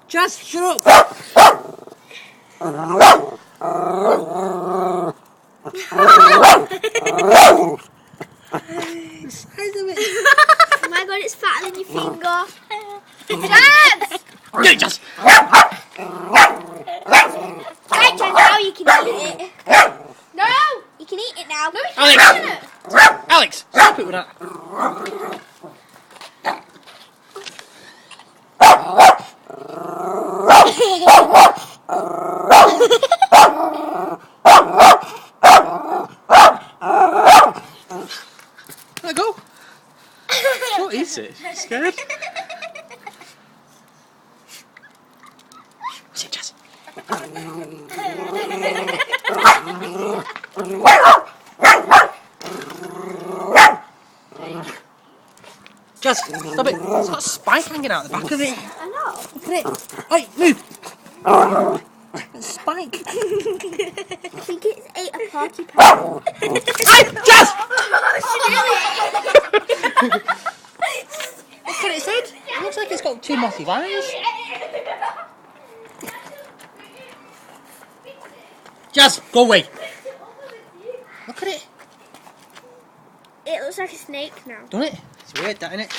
Jazz, shut up! The size of it. Oh my god, it's fatter than your finger. Jazz! Yeah, Jazz! Right, Jazz, now you can eat it. No! You can eat it now. No, you can't. Alex! Stop it with that. Let go. What is it? Scared? Sit, Jazz. Jazz, stop it. It's got a spike hanging out the back of it. I know. Look at it. Hey, move. It's a spike. I think it's ate a porcupine. Hey, Jazz! Look at its head. It looks like it's got two mothy eyes. Jazz, go away. Look at it. It looks like a snake now. Doesn't it? It's weird, that, isn't it?